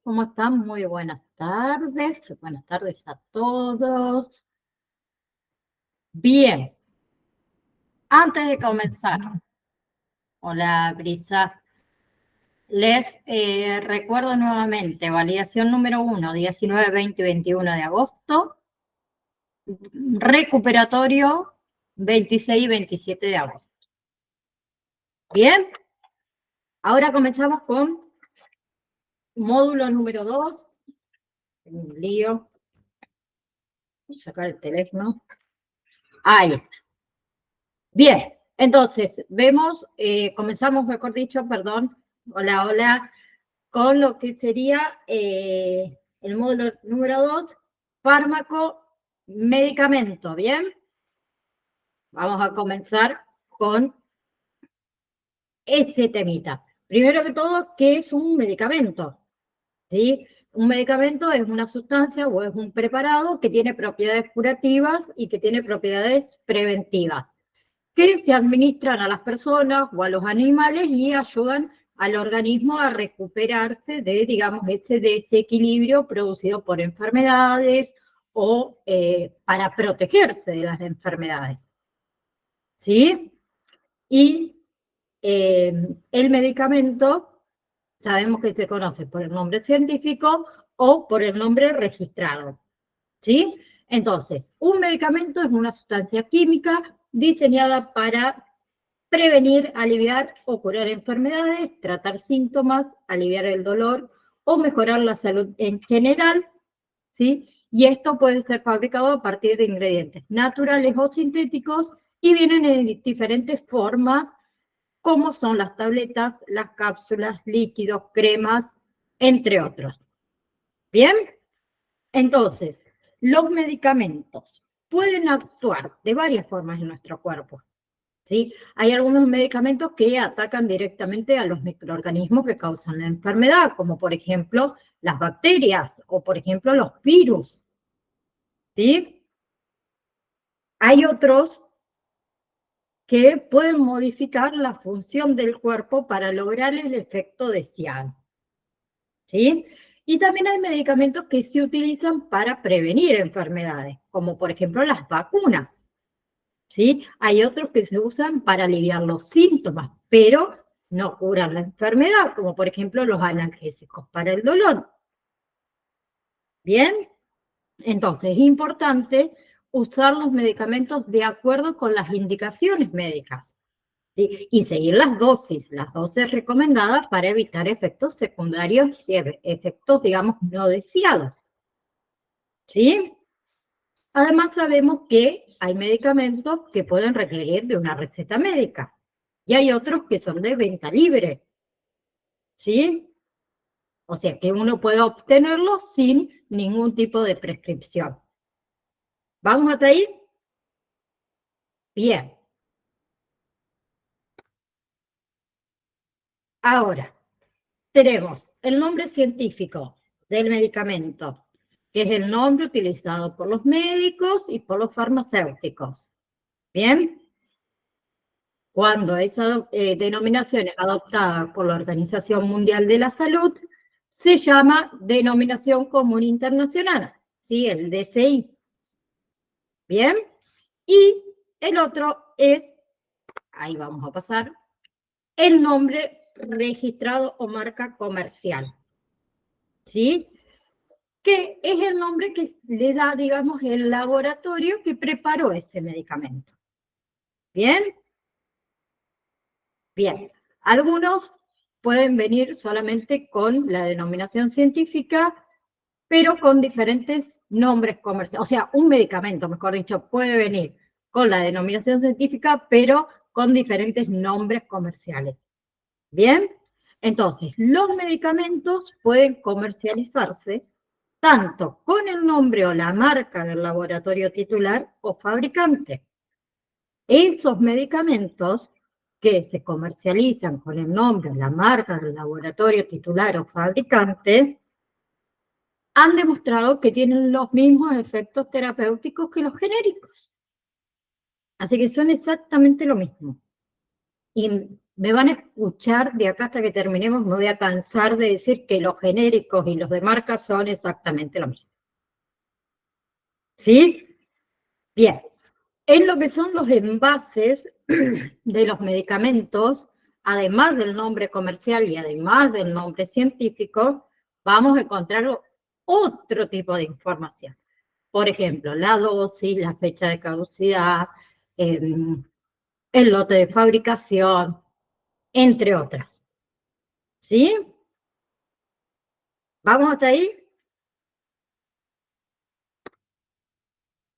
¿Cómo están? Muy buenas tardes. Buenas tardes a todos. Bien, antes de comenzar, hola Brisa, les recuerdo nuevamente, validación número 1, 19, 20 y 21 de agosto, recuperatorio 26 y 27 de agosto. Bien, ahora comenzamos con módulo número 2. Tengo un lío. Voy a sacar el teléfono. Ahí está. Bien, entonces, comenzamos, mejor dicho, perdón, hola, con lo que sería el módulo número 2, fármaco, medicamento, ¿bien? Vamos a comenzar con ese temita. Primero que todo, ¿qué es un medicamento? ¿Sí? Un medicamento es una sustancia o es un preparado que tiene propiedades curativas y que tiene propiedades preventivas, que se administran a las personas o a los animales y ayudan al organismo a recuperarse de, digamos, ese desequilibrio producido por enfermedades o para protegerse de las enfermedades. ¿Sí? Y el medicamento sabemos que se conoce por el nombre científico o por el nombre registrado. ¿Sí? Entonces, un medicamento es una sustancia química diseñada para prevenir, aliviar o curar enfermedades, tratar síntomas, aliviar el dolor o mejorar la salud en general, ¿sí? Y esto puede ser fabricado a partir de ingredientes naturales o sintéticos y vienen en diferentes formas, como son las tabletas, las cápsulas, líquidos, cremas, entre otros. ¿Bien? Entonces, los medicamentos pueden actuar de varias formas en nuestro cuerpo. ¿Sí? Hay algunos medicamentos que atacan directamente a los microorganismos que causan la enfermedad, como por ejemplo las bacterias o por ejemplo los virus. ¿Sí? Hay otros que pueden modificar la función del cuerpo para lograr el efecto deseado. ¿Sí? Y también hay medicamentos que se utilizan para prevenir enfermedades, como por ejemplo las vacunas. ¿Sí? Hay otros que se usan para aliviar los síntomas, pero no curan la enfermedad, como por ejemplo los analgésicos para el dolor. ¿Bien? Entonces es importante usar los medicamentos de acuerdo con las indicaciones médicas, ¿sí? Y seguir las dosis recomendadas para evitar efectos secundarios y efectos, digamos, no deseados. ¿Sí? Además sabemos que hay medicamentos que pueden requerir de una receta médica y hay otros que son de venta libre, ¿sí? O sea que uno puede obtenerlos sin ningún tipo de prescripción. ¿Vamos hasta ahí? Bien. Ahora, tenemos el nombre científico del medicamento, que es el nombre utilizado por los médicos y por los farmacéuticos. ¿Bien? Cuando esa denominación es adoptada por la Organización Mundial de la Salud, se llama Denominación Común Internacional, ¿sí? El DCI. ¿Bien? Y el otro es, ahí vamos a pasar, el nombre registrado o marca comercial, ¿sí? Que es el nombre que le da, digamos, el laboratorio que preparó ese medicamento. ¿Bien? Bien. Algunos pueden venir solamente con la denominación científica, pero con diferentes nombres comerciales. O sea, un medicamento, mejor dicho, puede venir con la denominación científica, pero con diferentes nombres comerciales. ¿Bien? Entonces, los medicamentos pueden comercializarse tanto con el nombre o la marca del laboratorio titular o fabricante. Esos medicamentos que se comercializan con el nombre o la marca del laboratorio titular o fabricante han demostrado que tienen los mismos efectos terapéuticos que los genéricos. Así que son exactamente lo mismo. Y me van a escuchar de acá hasta que terminemos, me voy a cansar de decir que los genéricos y los de marca son exactamente lo mismo. ¿Sí? Bien. En lo que son los envases de los medicamentos, además del nombre comercial y además del nombre científico, vamos a encontrar otro tipo de información. Por ejemplo, la dosis, la fecha de caducidad, el lote de fabricación, entre otras. ¿Sí? ¿Vamos hasta ahí?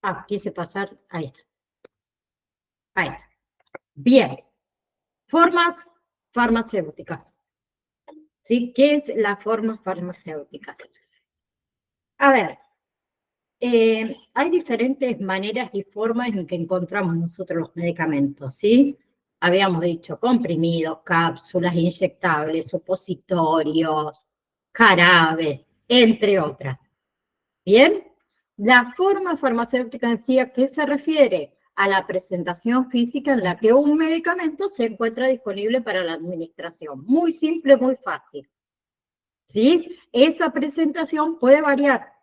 Ah, quise pasar, ahí está. Ahí está. Bien. Formas farmacéuticas. ¿Sí? ¿Qué es la forma farmacéutica? A ver, hay diferentes maneras y formas en que encontramos nosotros los medicamentos, ¿sí? Habíamos dicho comprimidos, cápsulas, inyectables, supositorios, jarabes, entre otras. ¿Bien? La forma farmacéutica en sí, ¿a qué se refiere? A la presentación física en la que un medicamento se encuentra disponible para la administración. Muy simple, muy fácil. ¿Sí? Esa presentación puede variar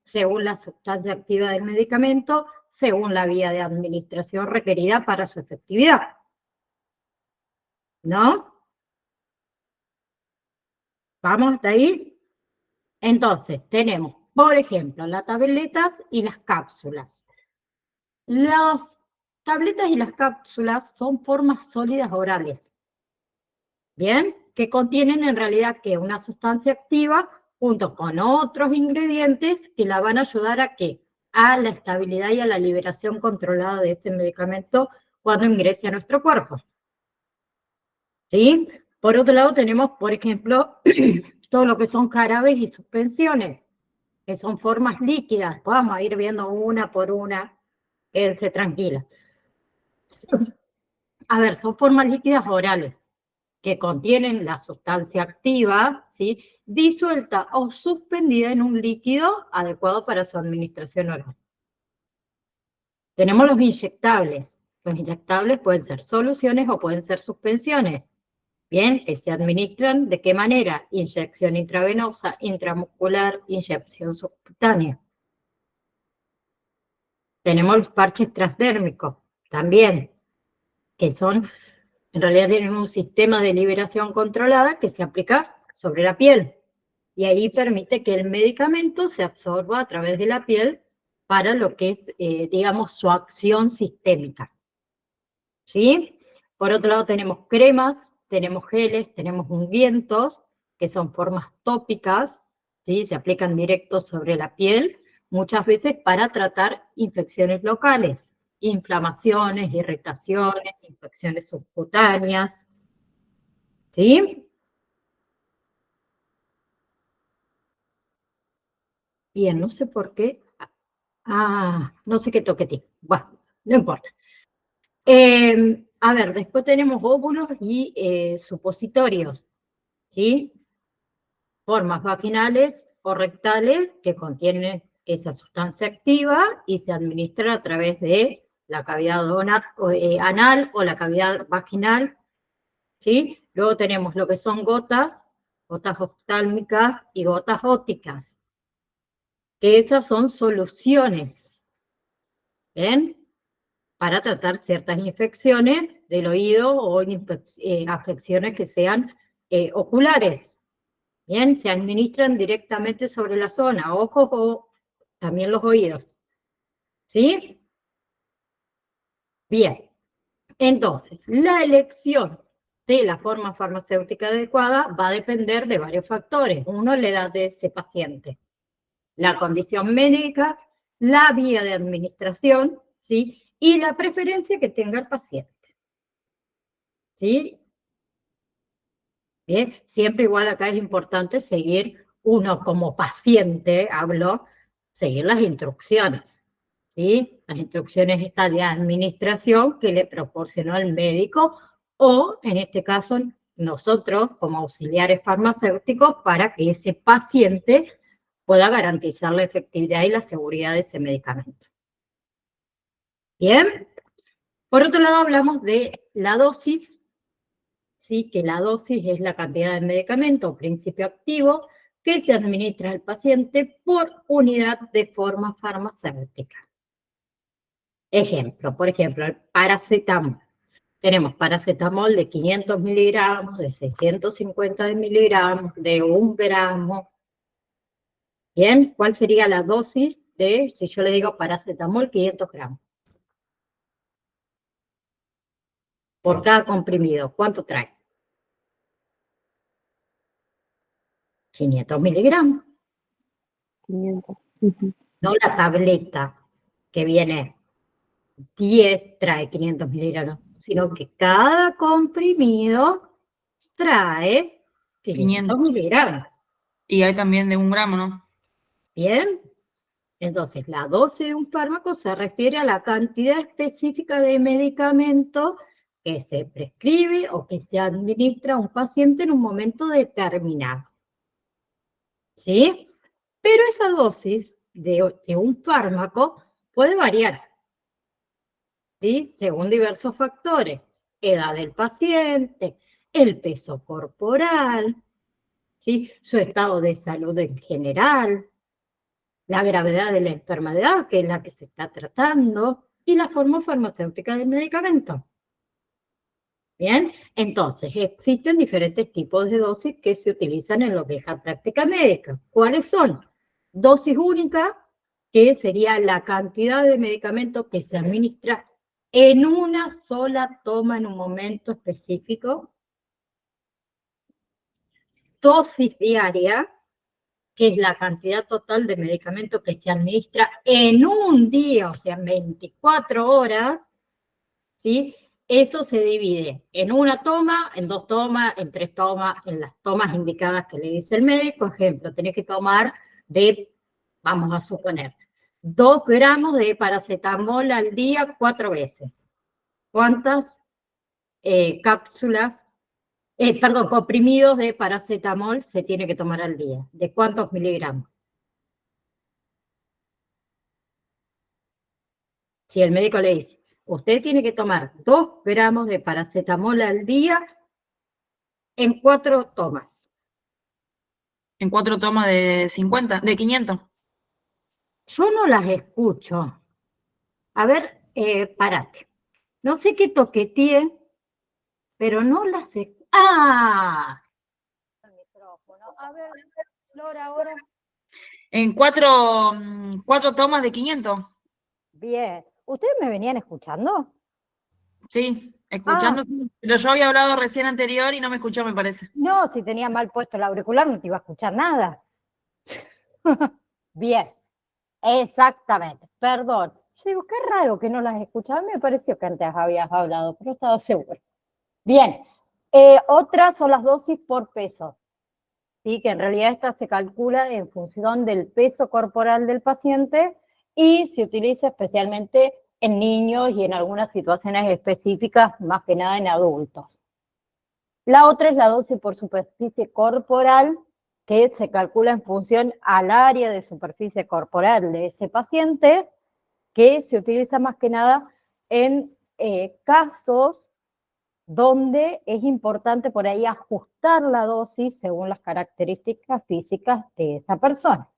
según la sustancia activa del medicamento, según la vía de administración requerida para su efectividad. ¿No? ¿Vamos hasta ahí? Entonces, tenemos, por ejemplo, las tabletas y las cápsulas. Las tabletas y las cápsulas son formas sólidas orales, ¿bien? Que contienen en realidad que una sustancia activa junto con otros ingredientes que la van a ayudar a qué? A la estabilidad y a la liberación controlada de este medicamento cuando ingrese a nuestro cuerpo. ¿Sí? Por otro lado tenemos, por ejemplo, todo lo que son jarabes y suspensiones, que son formas líquidas. Vamos a ir viendo una por una, quédense tranquila. A ver, son formas líquidas orales que contienen la sustancia activa, ¿sí? Disuelta o suspendida en un líquido adecuado para su administración oral. Tenemos los inyectables. Los inyectables pueden ser soluciones o pueden ser suspensiones. Bien, que se administran ¿de qué manera? Inyección intravenosa, intramuscular, inyección subcutánea. Tenemos los parches transdérmicos también, que son, en realidad tienen un sistema de liberación controlada que se aplica sobre la piel. Y ahí permite que el medicamento se absorba a través de la piel para lo que es, digamos, su acción sistémica. ¿Sí? Por otro lado tenemos cremas, tenemos geles, tenemos ungüentos, que son formas tópicas, ¿sí? Se aplican directos sobre la piel, muchas veces para tratar infecciones locales, inflamaciones, irritaciones, infecciones subcutáneas, ¿sí? Bien, no sé por qué. No sé qué toquetín. Bueno, no importa. A ver, después tenemos óvulos y supositorios, ¿sí? Formas vaginales o rectales que contienen esa sustancia activa y se administran a través de la cavidad anal o la cavidad vaginal, ¿sí? Luego tenemos lo que son gotas, gotas oftálmicas y gotas ópticas, que esas son soluciones, ¿ven? Para tratar ciertas infecciones del oído o afecciones que sean oculares. Bien, se administran directamente sobre la zona, ojos o también los oídos. ¿Sí? Bien, entonces, la elección de la forma farmacéutica adecuada va a depender de varios factores. Uno, la edad de ese paciente, la condición médica, la vía de administración, ¿sí? Y la preferencia que tenga el paciente. ¿Sí? Bien, siempre igual acá es importante seguir, uno como paciente, hablo, seguir las instrucciones, ¿sí? Las instrucciones estas de administración que le proporcionó el médico o, en este caso, nosotros como auxiliares farmacéuticos para que ese paciente pueda garantizar la efectividad y la seguridad de ese medicamento. Bien, por otro lado hablamos de la dosis sí que la dosis es la cantidad de medicamento o principio activo que se administra al paciente por unidad de forma farmacéutica. Ejemplo, por ejemplo, el paracetamol. Tenemos paracetamol de 500 miligramos, de 650 miligramos, de 1 gramo. Bien, ¿cuál sería la dosis de, si yo le digo paracetamol, 500 gramos? Por cada comprimido, ¿cuánto trae? 500 miligramos. 500. No la tableta que viene 10 trae 500 miligramos, sino que cada comprimido trae 500 miligramos. Y hay también de 1 gramo, ¿no? Bien, entonces la dosis de un fármaco se refiere a la cantidad específica de medicamento que se prescribe o que se administra a un paciente en un momento determinado. ¿Sí? Pero esa dosis de un fármaco puede variar, ¿sí? Según diversos factores: edad del paciente, el peso corporal, ¿sí? Su estado de salud en general, la gravedad de la enfermedad, que es la que se está tratando, y la forma farmacéutica del medicamento. Bien, entonces existen diferentes tipos de dosis que se utilizan en lo que es la práctica médica. ¿Cuáles son? Dosis única, que sería la cantidad de medicamento que se administra en una sola toma en un momento específico. Dosis diaria, que es la cantidad total de medicamento que se administra en un día, o sea, en 24 horas, ¿sí? Eso se divide en una toma, en 2 tomas, en 3 tomas, en las tomas indicadas que le dice el médico. Ejemplo, tenés que tomar vamos a suponer, 2 gramos de paracetamol al día 4 veces. ¿Cuántas comprimidos de paracetamol se tiene que tomar al día? ¿De cuántos miligramos? Si el médico le dice, usted tiene que tomar 2 gramos de paracetamol al día en 4 tomas. En 4 tomas de 50, de 500. Yo no las escucho. A ver, párate. No sé qué toqueteé, pero no las escucho. ¡Ah! El micrófono. A ver, Flora, ahora. En 4 tomas de 500. Bien. ¿Ustedes me venían escuchando? Sí, escuchando. Pero yo había hablado recién anterior y no me escuchó, me parece. No, si tenía mal puesto el auricular no te iba a escuchar nada. Bien, exactamente. Perdón. Yo digo, qué raro que no las escuchaba. Me pareció que antes habías hablado, pero estaba seguro. Bien, otras son las dosis por peso. ¿Sí? Que en realidad esta se calcula en función del peso corporal del paciente y se utiliza especialmente en niños y en algunas situaciones específicas, más que nada en adultos. La otra es la dosis por superficie corporal, que se calcula en función al área de superficie corporal de ese paciente, que se utiliza más que nada en casos donde es importante por ahí ajustar la dosis según las características físicas de esa persona.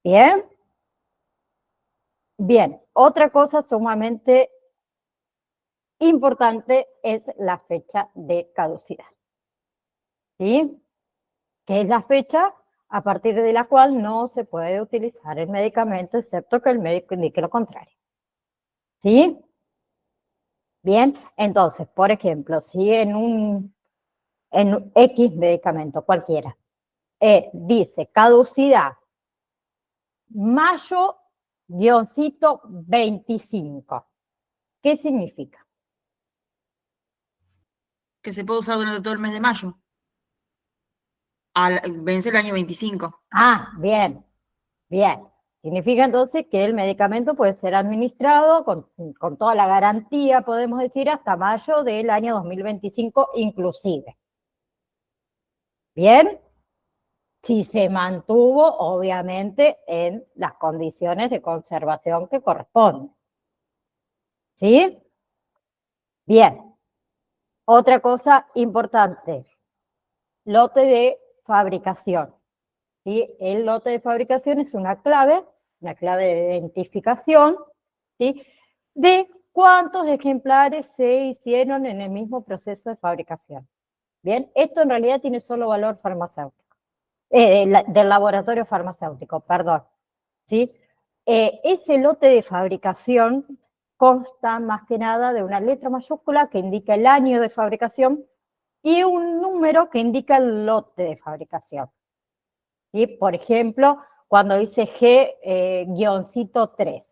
¿Bien? Bien, otra cosa sumamente importante es la fecha de caducidad. ¿Sí? Que es la fecha a partir de la cual no se puede utilizar el medicamento, excepto que el médico indique lo contrario. ¿Sí? Bien, entonces, por ejemplo, si en X medicamento cualquiera dice caducidad mayo-25, ¿qué significa? Que se puede usar durante todo el mes de mayo. Vence el año 25. Ah, bien, bien. Significa entonces que el medicamento puede ser administrado con toda la garantía, podemos decir, hasta mayo del año 2025 inclusive. ¿Bien? Si se mantuvo, obviamente, en las condiciones de conservación que corresponden. ¿Sí? Bien. Otra cosa importante, lote de fabricación. ¿Sí? El lote de fabricación es una clave de identificación, ¿sí? De cuántos ejemplares se hicieron en el mismo proceso de fabricación. Bien, esto en realidad tiene solo valor farmacéutico, del laboratorio farmacéutico, perdón, ¿sí? Ese lote de fabricación consta más que nada de una letra mayúscula que indica el año de fabricación y un número que indica el lote de fabricación. ¿Sí? Por ejemplo, cuando dice G-3,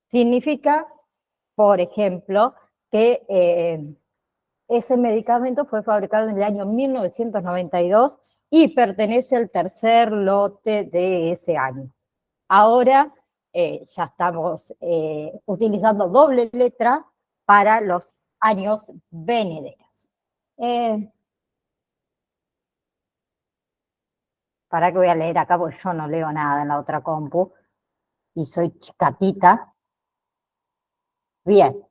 significa, por ejemplo, que ese medicamento fue fabricado en el año 1992 y pertenece al tercer lote de ese año. Ahora ya estamos utilizando doble letra para los años venideros. Para que voy a leer acá, porque yo no leo nada en la otra compu y soy chiquitita. Bien.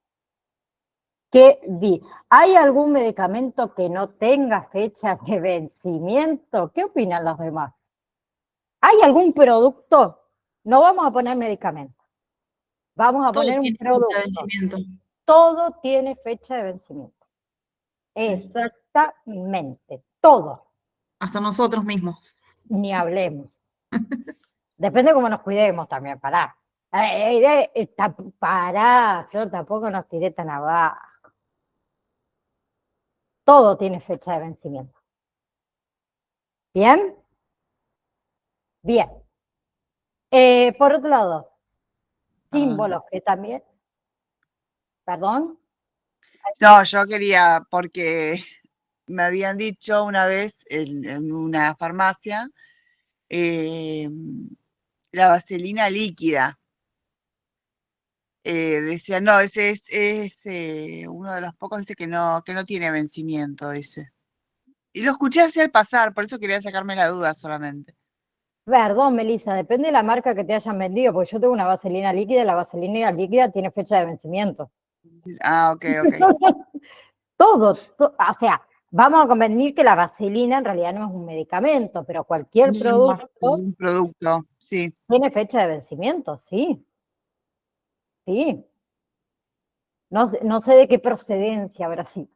¿Hay algún medicamento que no tenga fecha de vencimiento? ¿Qué opinan los demás? ¿Hay algún producto? No vamos a poner medicamento. Vamos a Todo poner un tiene fecha de producto. vencimiento. Todo tiene fecha de vencimiento. Sí. Exactamente. Todo. Hasta nosotros mismos. Ni hablemos. Depende de cómo nos cuidemos también, pará. Pará, Flor, tampoco nos tiré tan abajo. Todo tiene fecha de vencimiento. ¿Bien? Bien. Por otro lado, símbolos que también, perdón. No, yo quería, porque me habían dicho una vez en una farmacia, la vaselina líquida. Decía, no, ese es uno de los pocos dice que no tiene vencimiento ese. Y lo escuché así al pasar, por eso quería sacarme la duda solamente. Perdón, Melissa, depende de la marca que te hayan vendido, porque yo tengo una vaselina líquida y la vaselina líquida tiene fecha de vencimiento. Ah, ok, ok. Todo, o sea, vamos a convenir que la vaselina en realidad no es un medicamento, pero cualquier producto Un producto, sí. tiene fecha de vencimiento, sí. Sí. No sé de qué procedencia habrá sido.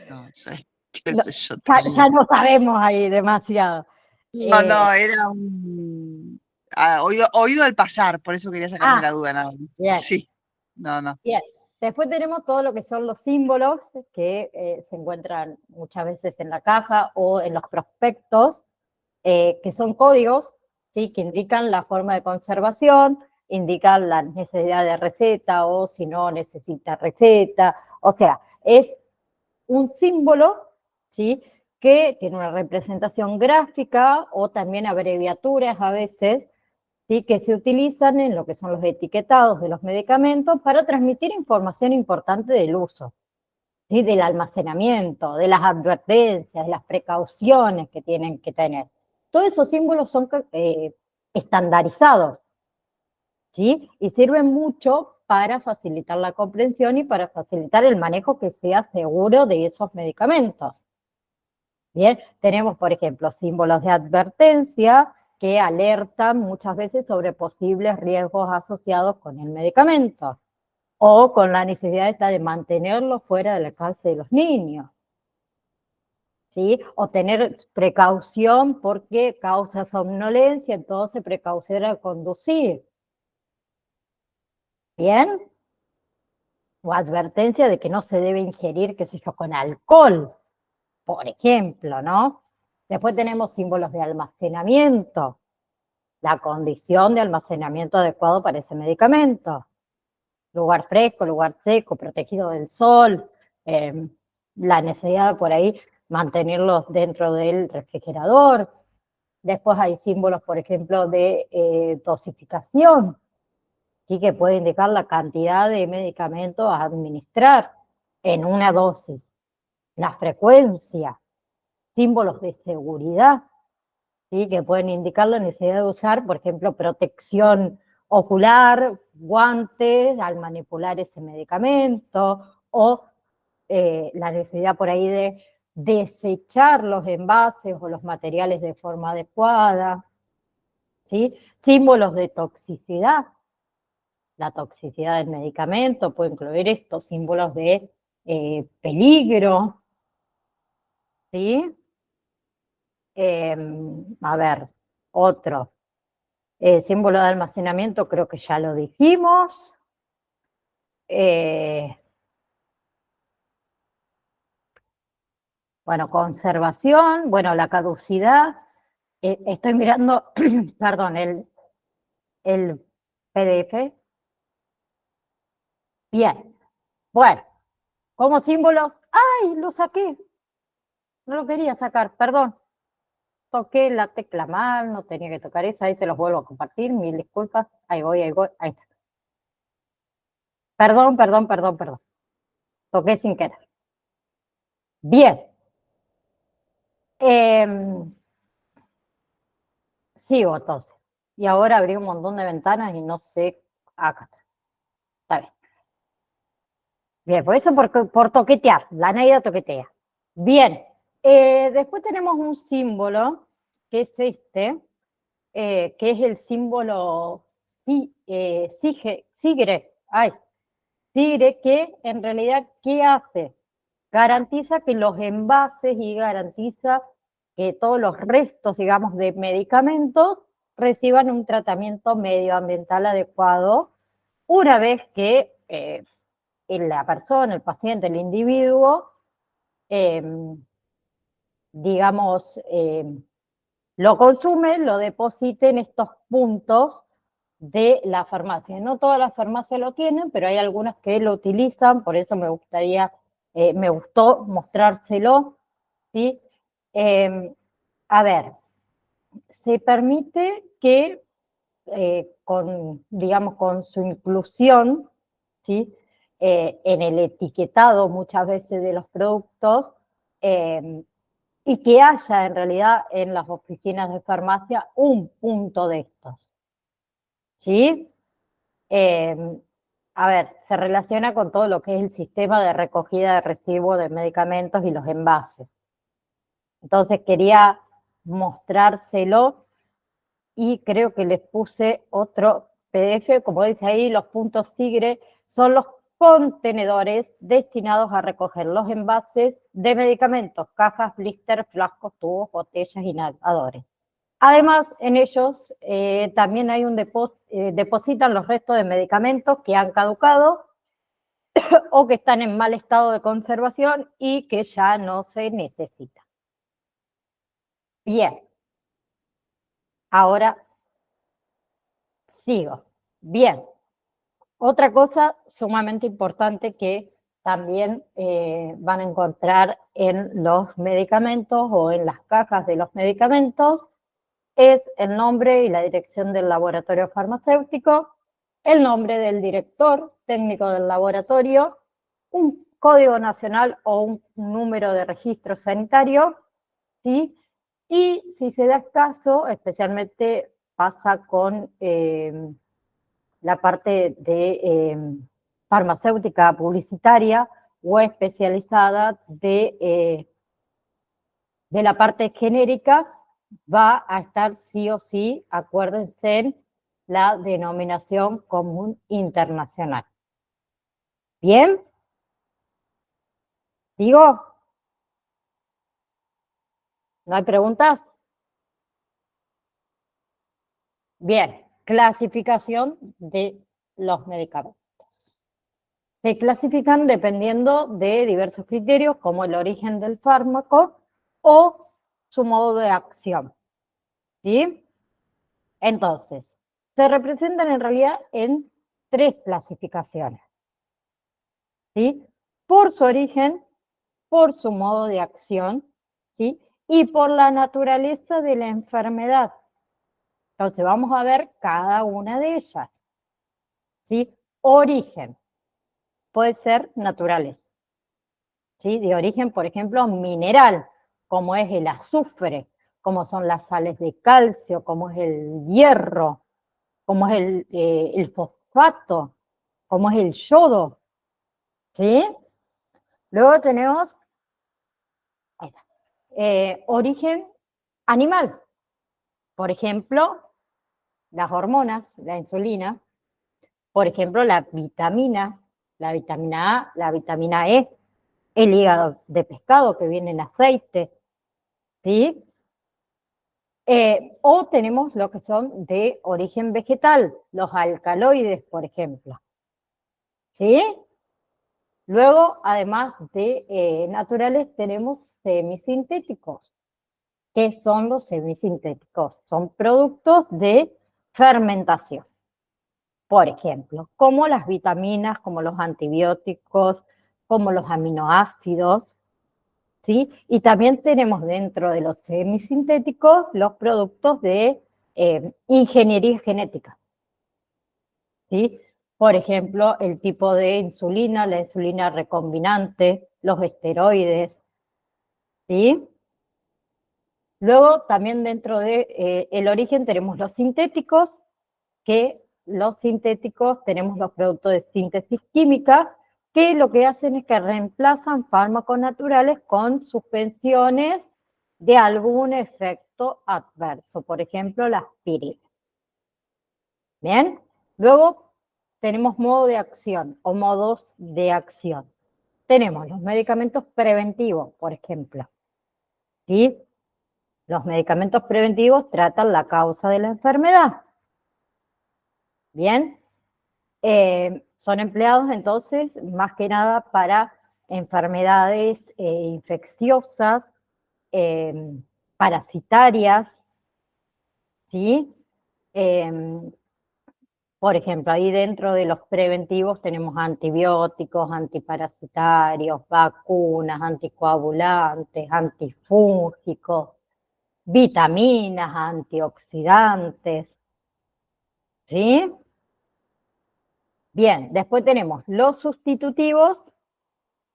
No sé, qué sé yo. Ya no sabemos ahí demasiado. No, era un oído al pasar, por eso quería sacarme la duda, nada más. Bien. Sí, no. Bien. Después tenemos todo lo que son los símbolos que se encuentran muchas veces en la caja o en los prospectos, que son códigos, ¿sí? Que indican la forma de conservación, indican la necesidad de receta o si no necesita receta. O sea, es un símbolo, ¿sí? Que tiene una representación gráfica o también abreviaturas a veces, ¿sí? Que se utilizan en lo que son los etiquetados de los medicamentos para transmitir información importante del uso, ¿sí? Del almacenamiento, de las advertencias, de las precauciones que tienen que tener. Todos esos símbolos son estandarizados, ¿sí? Y sirven mucho para facilitar la comprensión y para facilitar el manejo que sea seguro de esos medicamentos. Bien, tenemos, por ejemplo, símbolos de advertencia que alertan muchas veces sobre posibles riesgos asociados con el medicamento o con la necesidad de mantenerlo fuera del alcance de los niños, ¿sí? O tener precaución porque causa somnolencia, entonces precaución al conducir. ¿Bien? O advertencia de que no se debe ingerir, qué sé yo, con alcohol, por ejemplo, ¿no? Después tenemos símbolos de almacenamiento, la condición de almacenamiento adecuado para ese medicamento. Lugar fresco, lugar seco, protegido del sol, la necesidad de por ahí mantenerlos dentro del refrigerador. Después hay símbolos, por ejemplo, de dosificación, ¿sí? Que puede indicar la cantidad de medicamentos a administrar en una dosis, la frecuencia, símbolos de seguridad, ¿sí? Que pueden indicar la necesidad de usar, por ejemplo, protección ocular, guantes al manipular ese medicamento, o la necesidad por ahí de desechar los envases o los materiales de forma adecuada, ¿sí? Símbolos de toxicidad. La toxicidad del medicamento puede incluir estos símbolos de peligro, ¿sí? A ver, otro. Símbolo de almacenamiento, creo que ya lo dijimos. Bueno, conservación, bueno, la caducidad. Estoy mirando, perdón, el PDF. Bien, bueno, como símbolos, ¡ay, lo saqué! No lo quería sacar, perdón. Toqué la tecla mal, no tenía que tocar esa, ahí se los vuelvo a compartir, mil disculpas. Ahí voy, ahí está. Perdón. Toqué sin querer. Bien. Sigo entonces. Y ahora abrí un montón de ventanas y no sé. Acá está. Está bien. Bien, por eso por toquetear. La Naida toquetea. Bien. Después tenemos un símbolo, que es este, que es el símbolo SIGRE. Ay, SIGRE, que en realidad, ¿qué hace? Garantiza que los envases y garantiza que todos los restos, digamos, de medicamentos reciban un tratamiento medioambiental adecuado una vez que la persona, el paciente, el individuo, digamos, lo consume, lo deposite en estos puntos de la farmacia. No todas las farmacias lo tienen, pero hay algunas que lo utilizan, por eso me gustó mostrárselo, ¿sí? A ver, se permite que digamos, con su inclusión, ¿sí? En el etiquetado muchas veces de los productos, y que haya en realidad en las oficinas de farmacia un punto de estos, ¿sí? A ver, se relaciona con todo lo que es el sistema de recogida de residuos de medicamentos y los envases. Entonces quería mostrárselo y creo que les puse otro PDF, como dice ahí, los puntos SIGRE son los contenedores destinados a recoger los envases de medicamentos, cajas, blister, frascos, tubos, botellas, inhaladores. Además, en ellos también hay depositan los restos de medicamentos que han caducado o que están en mal estado de conservación y que ya no se necesitan. Bien. Ahora sigo. Bien. Otra cosa sumamente importante que también van a encontrar en los medicamentos o en las cajas de los medicamentos es el nombre y la dirección del laboratorio farmacéutico, el nombre del director técnico del laboratorio, un código nacional o un número de registro sanitario, ¿sí? Y si se da caso, especialmente pasa con la parte de farmacéutica publicitaria o especializada de la parte genérica, va a estar sí o sí, acuérdense, la denominación común internacional. ¿Bien? ¿Sigo? ¿No hay preguntas? Bien, clasificación de los medicamentos. Se clasifican dependiendo de diversos criterios, como el origen del fármaco o su modo de acción. ¿Sí? Entonces, se representan en realidad en 3 clasificaciones. ¿Sí? Por su origen, por su modo de acción, ¿sí? Y por la naturaleza de la enfermedad. Entonces, vamos a ver cada una de ellas. ¿Sí? Origen. Puede ser naturales. ¿Sí? De origen, por ejemplo, mineral, como es el azufre, como son las sales de calcio, como es el hierro, como es el fosfato, como es el yodo, ¿sí? Luego tenemos ahí está, origen animal. Por ejemplo, las hormonas, la insulina. Por ejemplo, la vitamina A, la vitamina E, el hígado de pescado que viene en aceite, ¿sí? O tenemos lo que son de origen vegetal, los alcaloides, por ejemplo, ¿sí? Luego, además de naturales, tenemos semisintéticos. ¿Qué son los semisintéticos? Son productos de fermentación. Por ejemplo, como las vitaminas, como los antibióticos, como los aminoácidos, ¿sí? Y también tenemos dentro de los semisintéticos los productos de ingeniería genética, ¿sí? Por ejemplo, el tipo de insulina, la insulina recombinante, los esteroides, ¿sí? Luego, también dentro de el origen tenemos los sintéticos, que los sintéticos tenemos los productos de síntesis química, que lo que hacen es que reemplazan fármacos naturales con suspensiones de algún efecto adverso, por ejemplo, la aspirina. Bien, luego tenemos modo de acción o modos de acción. Tenemos los medicamentos preventivos, por ejemplo, ¿sí? Los medicamentos preventivos tratan la causa de la enfermedad. Bien, son empleados entonces más que nada para enfermedades infecciosas, parasitarias, ¿sí? Por ejemplo, ahí dentro de los preventivos tenemos antibióticos, antiparasitarios, vacunas, anticoagulantes, antifúngicos, vitaminas, antioxidantes, ¿sí? Bien, después tenemos los sustitutivos,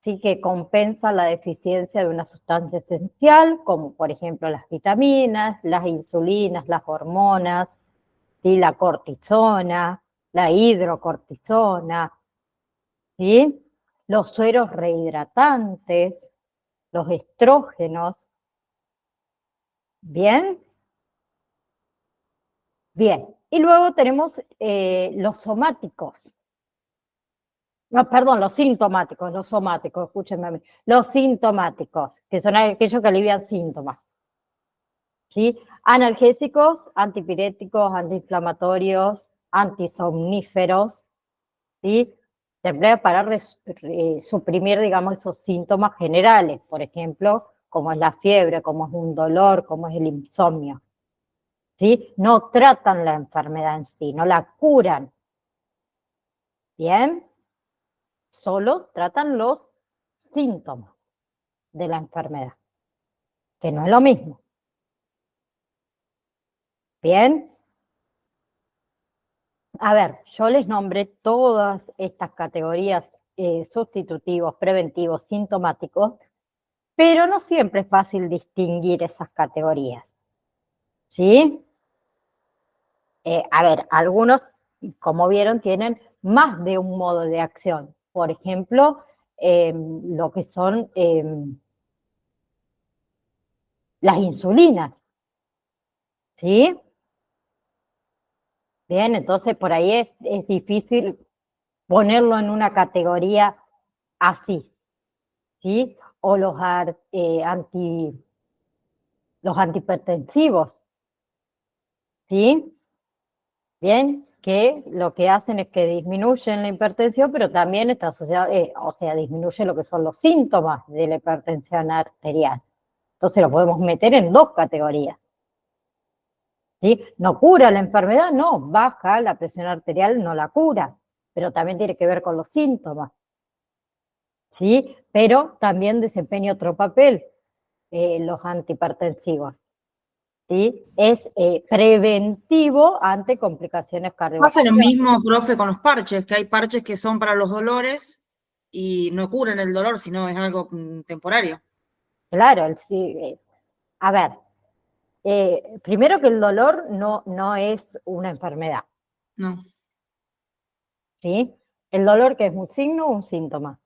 sí, que compensan la deficiencia de una sustancia esencial, como por ejemplo las vitaminas, las insulinas, las hormonas, ¿sí? La cortisona, la hidrocortisona, ¿sí? Los sueros rehidratantes, los estrógenos. ¿Bien? Bien. Y luego tenemos los somáticos. No, perdón, los sintomáticos, los somáticos, escúchenme a mí. Los sintomáticos, que son aquellos que alivian síntomas. ¿Sí? Analgésicos, antipiréticos, antiinflamatorios, antisomníferos, ¿sí? Se emplea para suprimir, digamos, esos síntomas generales, por ejemplo, como es la fiebre, como es un dolor, como es el insomnio. ¿Sí? No tratan la enfermedad en sí, no la curan. ¿Bien? Solo tratan los síntomas de la enfermedad, que no es lo mismo. ¿Bien? A ver, yo les nombré todas estas categorías sustitutivos, preventivos, sintomáticos, pero no siempre es fácil distinguir esas categorías. ¿Sí? A ver, algunos, como vieron, tienen más de un modo de acción. Por ejemplo, lo que son las insulinas. ¿Sí? Bien, entonces por ahí es difícil ponerlo en una categoría así, ¿sí? O los antihipertensivos, ¿sí? Bien, que lo que hacen es que disminuyen la hipertensión, pero también está asociado, o sea, disminuye lo que son los síntomas de la hipertensión arterial. Entonces lo podemos meter en dos categorías. ¿Sí? ¿No cura la enfermedad? No, baja la presión arterial, no la cura, pero también tiene que ver con los síntomas. ¿Sí? Pero también desempeña otro papel, los antihipertensivos. ¿Sí? Es preventivo ante complicaciones Pasa lo cardiovasculares. mismo, profe, con los parches, que hay parches que son para los dolores y no curan el dolor, sino es algo temporario. Claro, sí, a ver, primero que el dolor no es una enfermedad, No. ¿sí? El dolor que es un signo o un síntoma.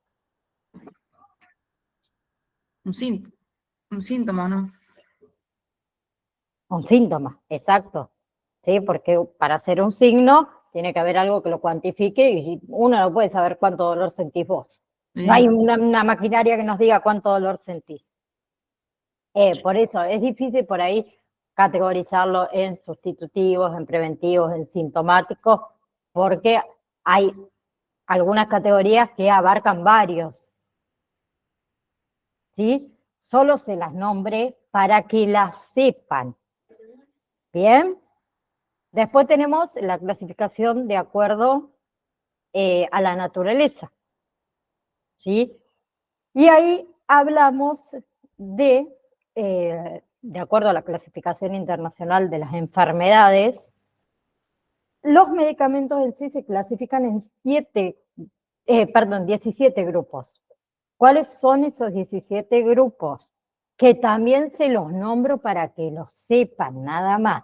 un síntoma, ¿no? Un síntoma, exacto. ¿Sí? Porque para hacer un signo tiene que haber algo que lo cuantifique y uno no puede saber cuánto dolor sentís vos. No hay Bien. una maquinaria que nos diga cuánto dolor sentís. Por eso es difícil por ahí categorizarlo en sustitutivos, en preventivos, en sintomáticos, porque hay algunas categorías que abarcan varios, ¿sí? Solo se las nombré para que las sepan. ¿Bien? Después tenemos la clasificación de acuerdo a la naturaleza, ¿sí? Y ahí hablamos de acuerdo a la clasificación internacional de las enfermedades, los medicamentos en sí se clasifican en 17 grupos. ¿Cuáles son esos 17 grupos? Que también se los nombro para que los sepan, nada más.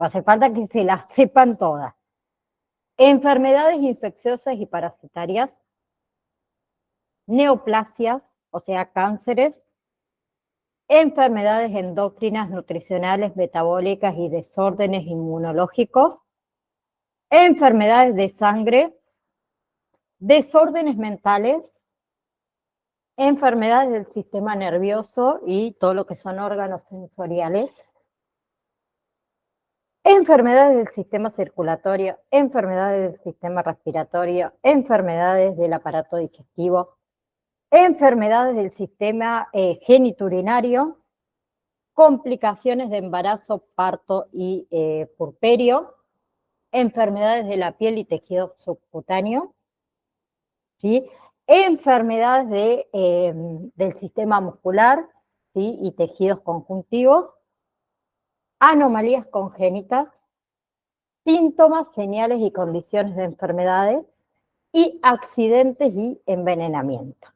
No hace falta que se las sepan todas. Enfermedades infecciosas y parasitarias, neoplasias, o sea, cánceres, enfermedades endocrinas, nutricionales, metabólicas y desórdenes inmunológicos, enfermedades de sangre, desórdenes mentales, enfermedades del sistema nervioso y todo lo que son órganos sensoriales, enfermedades del sistema circulatorio, enfermedades del sistema respiratorio, enfermedades del aparato digestivo, enfermedades del sistema genitourinario, complicaciones de embarazo, parto y puerperio, enfermedades de la piel y tejido subcutáneo, ¿sí? Enfermedades del sistema muscular, ¿sí? Y tejidos conjuntivos, anomalías congénitas, síntomas, señales y condiciones de enfermedades y accidentes y envenenamiento.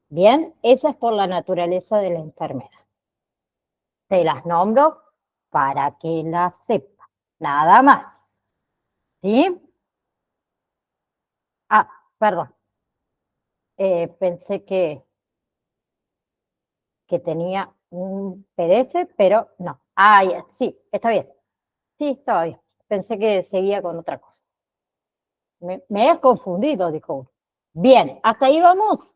Bien, esa es por la naturaleza de la enfermedad. Te las nombro para que las sepas, nada más. ¿Sí? Ah, perdón. Pensé que tenía un PDF, pero no. Ah, sí, está bien. Sí, estaba bien. Pensé que seguía con otra cosa. Me he confundido, dijo uno. Bien, hasta ahí vamos.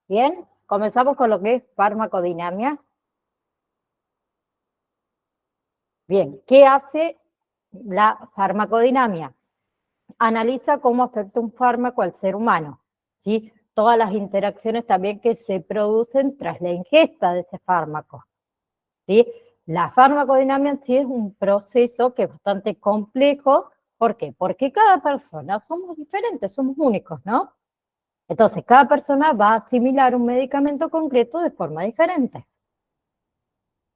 Bien, comenzamos con lo que es farmacodinamia. Bien, ¿qué hace la farmacodinamia? Analiza cómo afecta un fármaco al ser humano, ¿sí? Todas las interacciones también que se producen tras la ingesta de ese fármaco, ¿sí? La farmacodinamia en sí es un proceso que es bastante complejo. ¿Por qué? Porque cada persona somos diferentes, somos únicos, ¿no? Entonces, cada persona va a asimilar un medicamento concreto de forma diferente.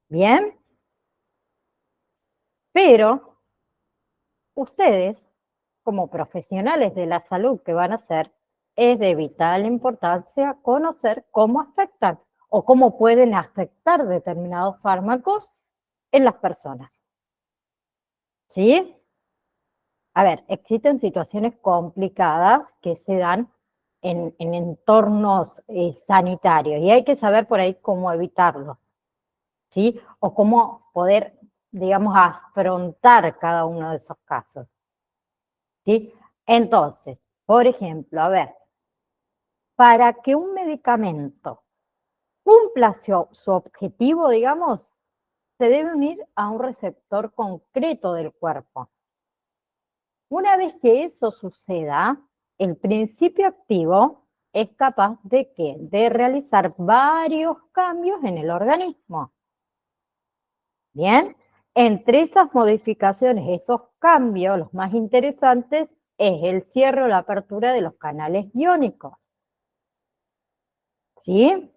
¿Bien? Pero ustedes, como profesionales de la salud que van a ser, es de vital importancia conocer cómo afectan o cómo pueden afectar determinados fármacos en las personas. ¿Sí? A ver, existen situaciones complicadas que se dan en entornos sanitarios y hay que saber por ahí cómo evitarlos, ¿sí? O cómo poder, digamos, afrontar cada uno de esos casos, ¿sí? Entonces, por ejemplo, a ver, para que un medicamento cumpla su objetivo, digamos, se debe unir a un receptor concreto del cuerpo. Una vez que eso suceda, el principio activo es capaz de ¿qué? De realizar varios cambios en el organismo. Bien, entre esas modificaciones, esos cambios, los más interesantes, es el cierre o la apertura de los canales iónicos. ¿Sí?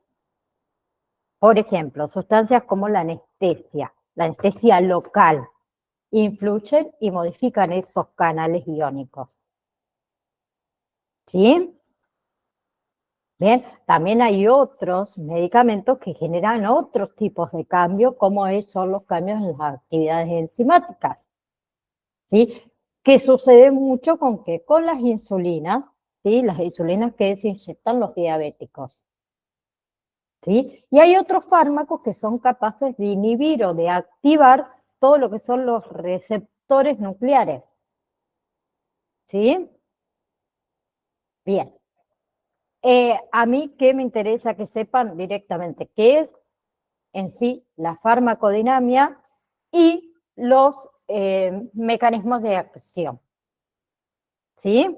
Por ejemplo, sustancias como la anestesia local, influyen y modifican esos canales iónicos. ¿Sí? Bien, también hay otros medicamentos que generan otros tipos de cambios, como son los cambios en las actividades enzimáticas, ¿sí? Que sucede mucho con las insulinas, ¿sí? Las insulinas que se inyectan los diabéticos, ¿sí? Y hay otros fármacos que son capaces de inhibir o de activar todo lo que son los receptores nucleares, ¿sí? Bien. A mí, ¿qué me interesa que sepan directamente? ¿Qué es en sí la farmacodinamia y los mecanismos de acción? ¿Sí?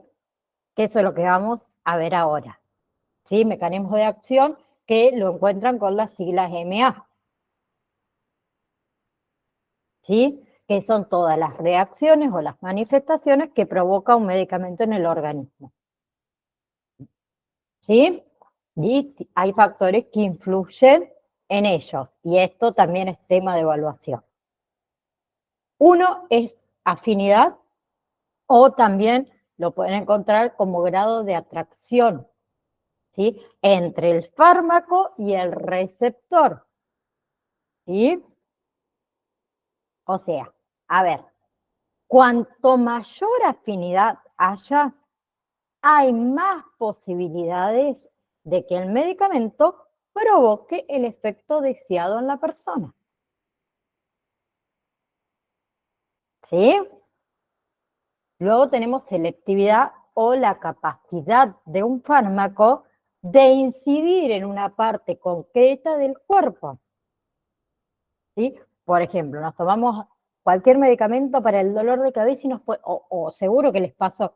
Que eso es lo que vamos a ver ahora. ¿Sí? Mecanismos de acción que lo encuentran con las siglas MA. ¿Sí? Que son todas las reacciones o las manifestaciones que provoca un medicamento en el organismo. ¿Sí? Y hay factores que influyen en ellos, y esto también es tema de evaluación. Uno es afinidad, o también lo pueden encontrar como grado de atracción, ¿sí? Entre el fármaco y el receptor, ¿sí? O sea, a ver, cuanto mayor afinidad haya, hay más posibilidades de que el medicamento provoque el efecto deseado en la persona. ¿Sí? Luego tenemos selectividad o la capacidad de un fármaco de incidir en una parte concreta del cuerpo. ¿Sí? Por ejemplo, nos tomamos cualquier medicamento para el dolor de cabeza y o seguro que les pasó,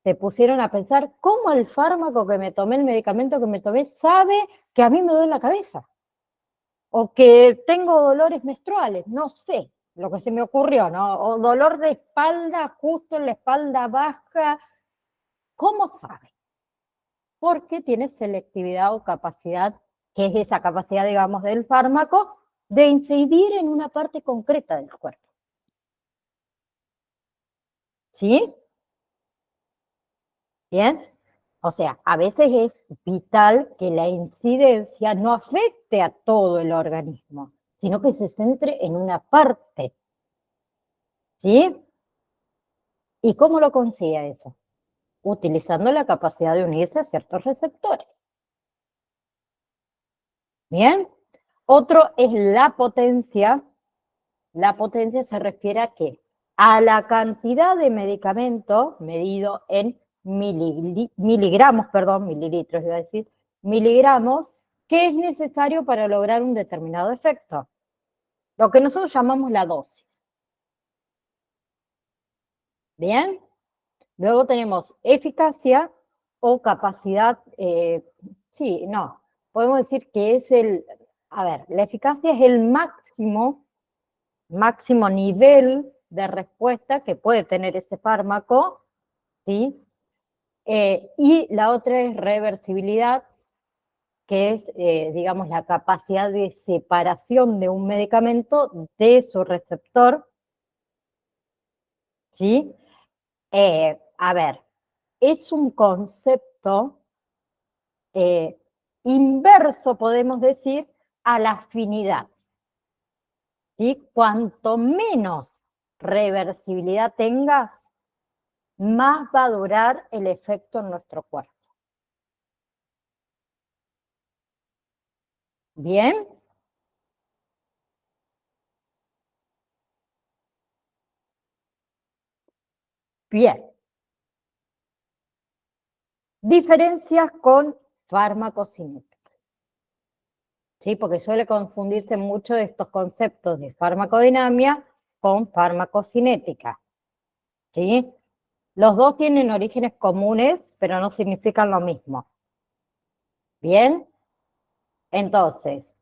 se pusieron a pensar cómo el fármaco que me tomé, el medicamento que me tomé, sabe que a mí me duele la cabeza. O que tengo dolores menstruales, no sé, lo que se me ocurrió, ¿no? O dolor de espalda, justo en la espalda baja. ¿Cómo sabe? Porque tiene selectividad o capacidad, que es esa capacidad, digamos, del fármaco, de incidir en una parte concreta del cuerpo. ¿Sí? ¿Bien? O sea, a veces es vital que la incidencia no afecte a todo el organismo, sino que se centre en una parte. ¿Sí? ¿Y cómo lo consigue eso? Utilizando la capacidad de unirse a ciertos receptores. ¿Bien? Otro es la potencia. La potencia se refiere a qué? A la cantidad de medicamento medido en mililitros, iba a decir, miligramos, que es necesario para lograr un determinado efecto. Lo que nosotros llamamos la dosis. ¿Bien? Luego tenemos eficacia o capacidad, podemos decir que es la eficacia es el máximo nivel de respuesta que puede tener ese fármaco, ¿sí? Y la otra es reversibilidad, que es, digamos, la capacidad de separación de un medicamento de su receptor, ¿sí? Es un concepto inverso, podemos decir, a la afinidad, ¿sí? Cuanto menos reversibilidad tenga, más va a durar el efecto en nuestro cuerpo. ¿Bien? Bien. Diferencias con farmacocinética. ¿Sí? Porque suele confundirse mucho estos conceptos de farmacodinamia con farmacocinética. ¿Sí? Los dos tienen orígenes comunes, pero no significan lo mismo. ¿Bien? Entonces,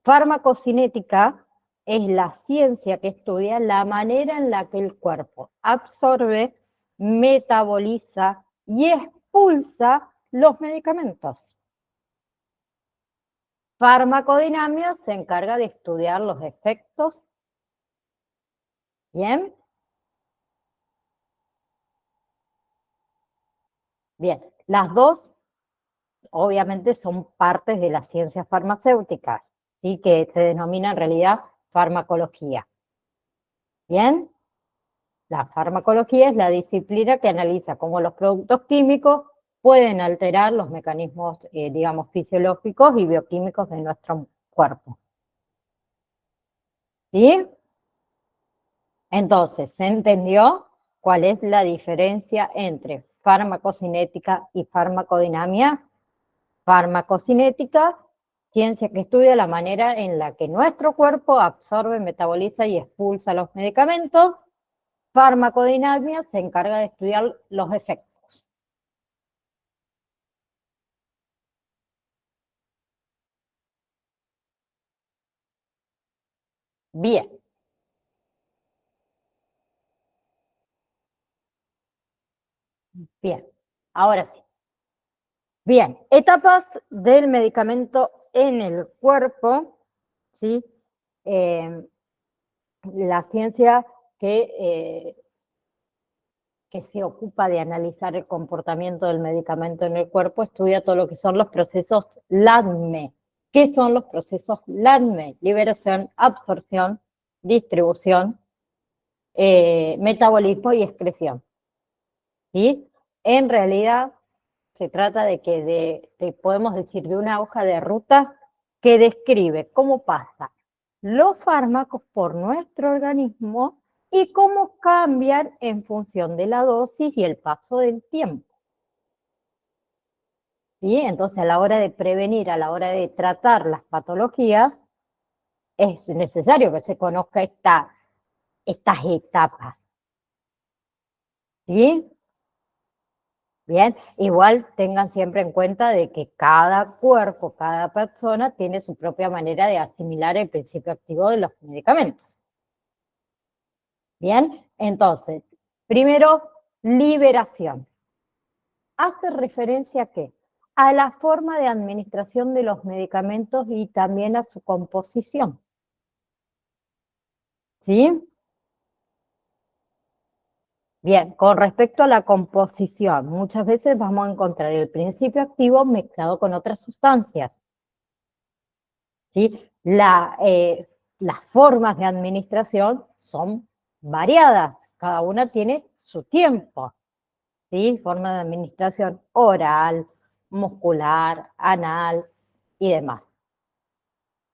farmacocinética es la ciencia que estudia la manera en la que el cuerpo absorbe, metaboliza y expulsa los medicamentos. Farmacodinamia se encarga de estudiar los efectos. ¿Bien? Bien, las dos obviamente son partes de las ciencias farmacéuticas, ¿sí? Que se denomina en realidad farmacología. ¿Bien? La farmacología es la disciplina que analiza cómo los productos químicos pueden alterar los mecanismos, digamos, fisiológicos y bioquímicos de nuestro cuerpo. ¿Sí? Entonces, ¿se entendió cuál es la diferencia entre farmacocinética y farmacodinamia? Farmacocinética, ciencia que estudia la manera en la que nuestro cuerpo absorbe, metaboliza y expulsa los medicamentos. Farmacodinamia se encarga de estudiar los efectos. Bien. Bien. Ahora sí. Bien. Etapas del medicamento en el cuerpo, ¿sí? La ciencia que se ocupa de analizar el comportamiento del medicamento en el cuerpo estudia todo lo que son los procesos LADME. ¿Qué son los procesos LADME? Liberación, absorción, distribución, metabolismo y excreción. ¿Sí? En realidad se trata de que podemos decir, de una hoja de ruta que describe cómo pasan los fármacos por nuestro organismo y cómo cambian en función de la dosis y el paso del tiempo. ¿Sí? Entonces, a la hora de prevenir, a la hora de tratar las patologías, es necesario que se conozca estas etapas. ¿Sí? Bien, igual tengan siempre en cuenta de que cada cuerpo, cada persona tiene su propia manera de asimilar el principio activo de los medicamentos. Bien, entonces, primero, liberación. ¿Hace referencia a qué? A la forma de administración de los medicamentos y también a su composición. ¿Sí? Bien, con respecto a la composición, muchas veces vamos a encontrar el principio activo mezclado con otras sustancias. ¿Sí? Las formas de administración son variadas, cada una tiene su tiempo. ¿Sí? Forma de administración oral, muscular, anal y demás.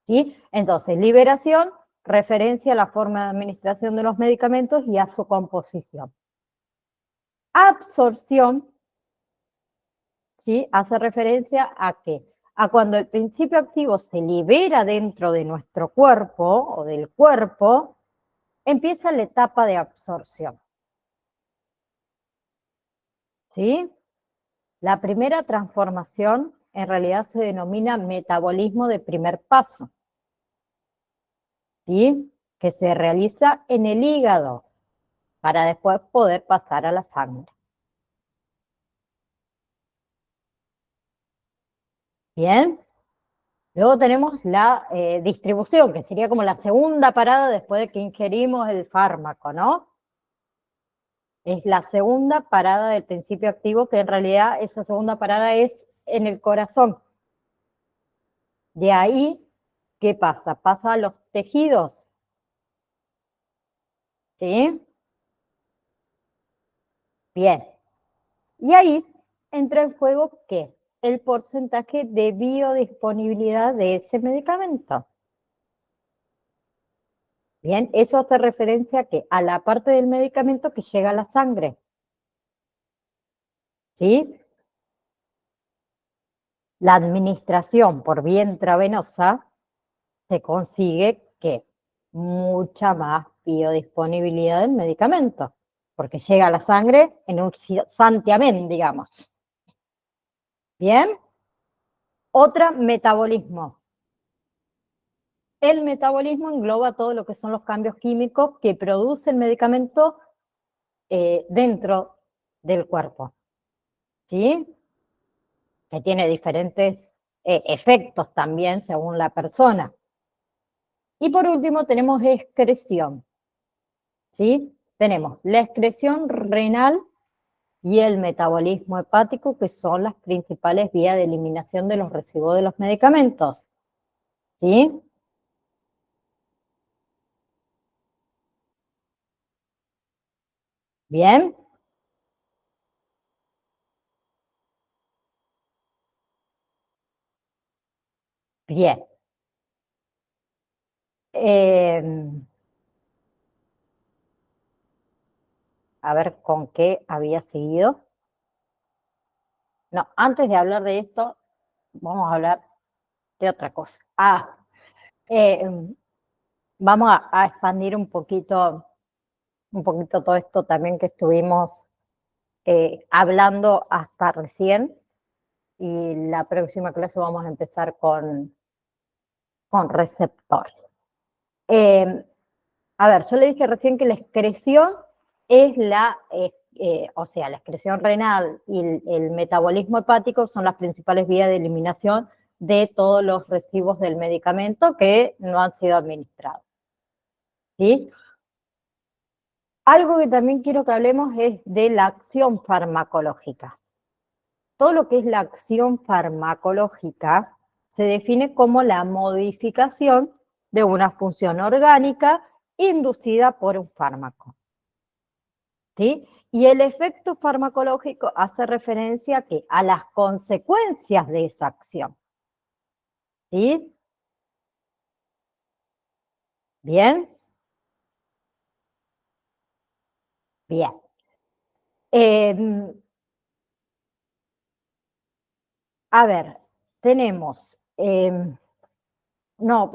¿Sí? Entonces, liberación, referencia a la forma de administración de los medicamentos y a su composición. Absorción, ¿sí? Hace referencia a qué? A cuando el principio activo se libera dentro de nuestro cuerpo o del cuerpo, empieza la etapa de absorción. ¿Sí? La primera transformación en realidad se denomina metabolismo de primer paso, ¿sí? Que se realiza en el hígado para después poder pasar a la sangre. Bien. Luego tenemos la distribución, que sería como la segunda parada después de que ingerimos el fármaco, ¿no? Es la segunda parada del principio activo, que en realidad esa segunda parada es en el corazón. De ahí, ¿qué pasa? Pasa a los tejidos, ¿sí? Bien. Y ahí entra en juego, ¿qué? El porcentaje de biodisponibilidad de ese medicamento. Bien, eso hace referencia a que a la parte del medicamento que llega a la sangre. ¿Sí? La administración por vía intravenosa se consigue que mucha más biodisponibilidad del medicamento, porque llega a la sangre en un santiamén, digamos. Bien. Otra, metabolismo. El metabolismo engloba todo lo que son los cambios químicos que produce el medicamento dentro del cuerpo, ¿sí? Que tiene diferentes efectos también según la persona. Y por último tenemos excreción, ¿sí? Tenemos la excreción renal y el metabolismo hepático, que son las principales vías de eliminación de los residuos de los medicamentos, ¿sí? Bien. Bien. A ver con qué había seguido. No, antes de hablar de esto, vamos a hablar de otra cosa. Eh, vamos a expandir un poquito todo esto también que estuvimos hablando hasta recién. Y la próxima clase vamos a empezar con receptores. A ver, yo le dije recién que la excreción es o sea, la excreción renal y el metabolismo hepático son las principales vías de eliminación de todos los residuos del medicamento que no han sido administrados. ¿Sí? Algo que también quiero que hablemos es de la acción farmacológica. Todo lo que es la acción farmacológica se define como la modificación de una función orgánica inducida por un fármaco. ¿Sí? Y el efecto farmacológico hace referencia a las consecuencias de esa acción. ¿Sí? ¿Bien? Bien. A ver, tenemos... no,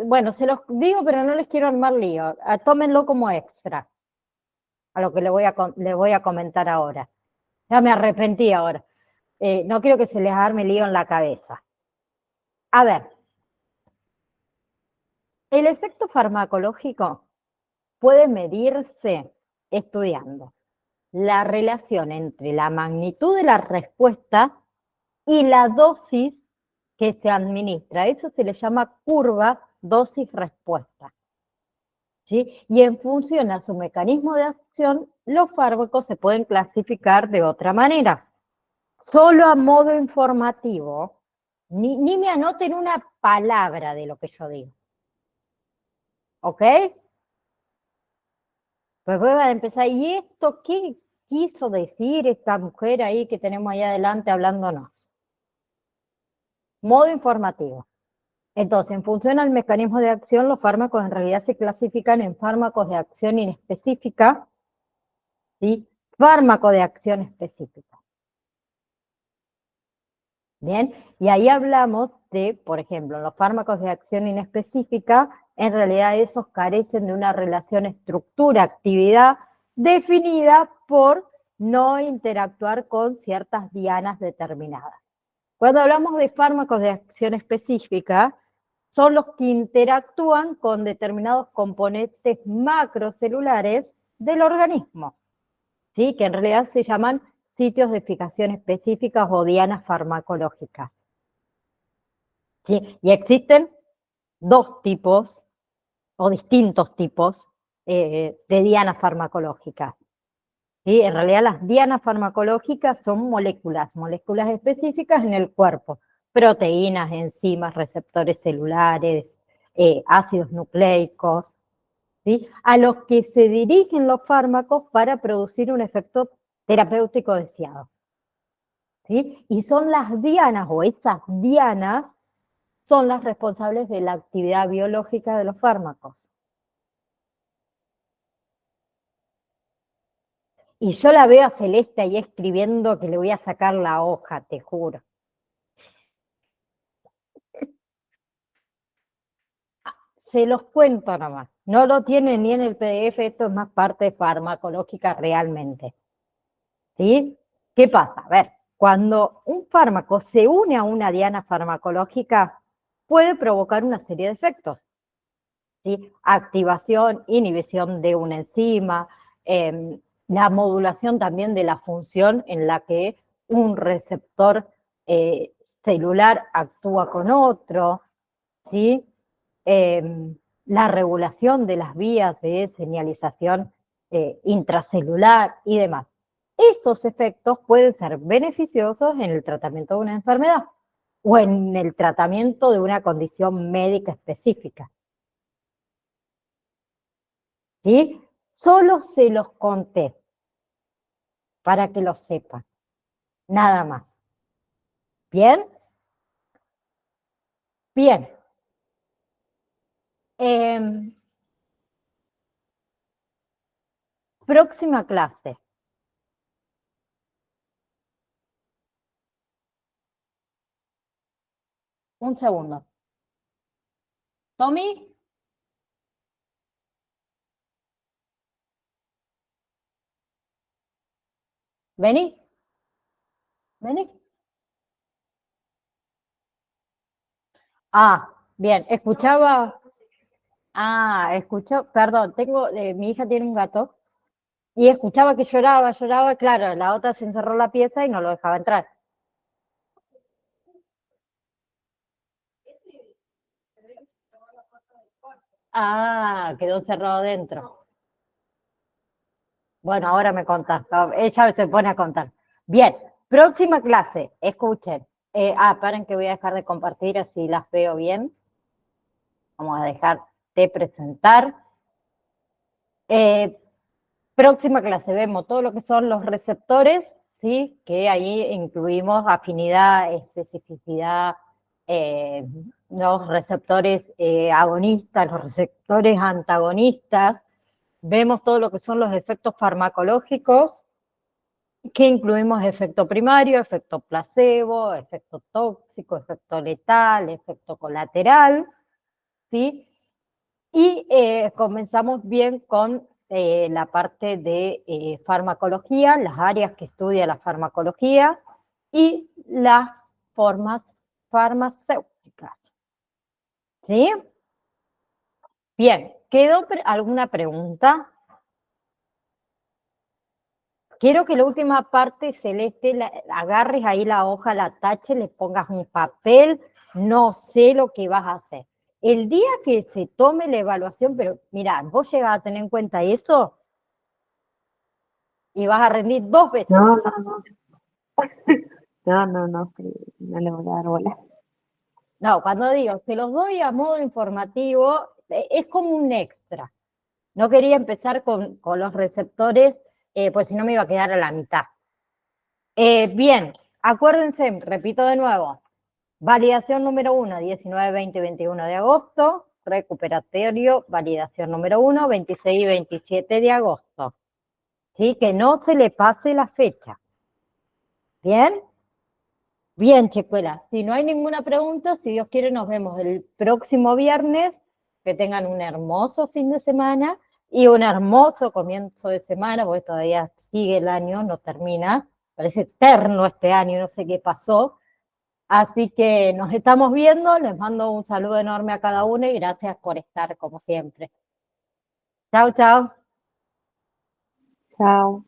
bueno, se los digo, pero no les quiero armar lío. Tómenlo como extra a lo que le voy a comentar ahora. Ya me arrepentí ahora. No quiero que se les arme lío en la cabeza. A ver, el efecto farmacológico puede medirse estudiando la relación entre la magnitud de la respuesta y la dosis que se administra. Eso se le llama curva dosis-respuesta. ¿Sí? Y en función a su mecanismo de acción, los fármacos se pueden clasificar de otra manera. Solo a modo informativo, ni me anoten una palabra de lo que yo digo. ¿Ok? Pues voy a empezar. ¿Y esto qué quiso decir esta mujer ahí que tenemos ahí adelante hablándonos? Modo informativo. Entonces, en función al mecanismo de acción, los fármacos en realidad se clasifican en fármacos de acción inespecífica, ¿sí? Fármaco de acción específica. Bien, y ahí hablamos de, por ejemplo, los fármacos de acción inespecífica, en realidad esos carecen de una relación estructura-actividad definida por no interactuar con ciertas dianas determinadas. Cuando hablamos de fármacos de acción específica, son los que interactúan con determinados componentes macrocelulares del organismo, ¿sí? Que en realidad se llaman sitios de fijación específicas o dianas farmacológicas. ¿Sí? Y existen dos tipos o distintos tipos de dianas farmacológicas. ¿Sí? En realidad las dianas farmacológicas son moléculas específicas en el cuerpo, proteínas, enzimas, receptores celulares, ácidos nucleicos, ¿sí? A los que se dirigen los fármacos para producir un efecto terapéutico deseado. ¿Sí? Y son las dianas, o esas dianas, son las responsables de la actividad biológica de los fármacos. Y yo la veo a Celeste ahí escribiendo que le voy a sacar la hoja, te juro. Se los cuento nomás. No lo tienen ni en el PDF, esto es más parte farmacológica realmente. ¿Sí? ¿Qué pasa? A ver, cuando un fármaco se une a una diana farmacológica, puede provocar una serie de efectos. ¿Sí? Activación, inhibición de una enzima, la modulación también de la función en la que un receptor celular actúa con otro, ¿sí? La regulación de las vías de señalización intracelular y demás. Esos efectos pueden ser beneficiosos en el tratamiento de una enfermedad o en el tratamiento de una condición médica específica. ¿Sí? Solo se los conté para que lo sepan. nada más. ¿Bien? Bien. Próxima clase. Un segundo. Tommy. Vení. Vení. Ah, bien. Escuchaba. Ah, perdón, mi hija tiene un gato y escuchaba que lloraba, claro, la otra se encerró en la pieza y no lo dejaba entrar. Ah, quedó cerrado dentro. Bueno, ahora me contás. Ella se pone a contar. Bien, próxima clase. Escuchen. Paren que voy a dejar de compartir así las veo bien. Vamos a dejar de presentar. Próxima clase vemos todo lo que son los receptores, ¿sí? Que ahí incluimos afinidad, especificidad, los receptores agonistas, los receptores antagonistas. Vemos todo lo que son los efectos farmacológicos, que incluimos efecto primario, efecto placebo, efecto tóxico, efecto letal, efecto colateral, ¿sí? Y comenzamos bien con la parte de farmacología, las áreas que estudia la farmacología y las formas farmacéuticas. ¿Sí? Bien, ¿quedó alguna pregunta? Quiero que la última parte, Celeste, agarres ahí la hoja, la taches, le pongas un papel, no sé lo que vas a hacer. El día que se tome la evaluación, pero mira, vos llegás a tener en cuenta eso y vas a rendir 2 veces. No, no, no. No, no le voy a dar bola. No, cuando digo, se los doy a modo informativo, es como un extra. No quería empezar con los receptores, pues si no me iba a quedar a la mitad. Bien, acuérdense, repito de nuevo, validación número 1, 19, 20 y 21 de agosto. Recuperatorio, validación número 1, 26 y 27 de agosto. ¿Sí? Que no se le pase la fecha. ¿Bien? Bien, Checuela. Si no hay ninguna pregunta, si Dios quiere, nos vemos el próximo viernes. Que tengan un hermoso fin de semana y un hermoso comienzo de semana, porque todavía sigue el año, no termina. Parece eterno este año, no sé qué pasó. Así que nos estamos viendo, les mando un saludo enorme a cada uno y gracias por estar como siempre. Chao, chao. Chao.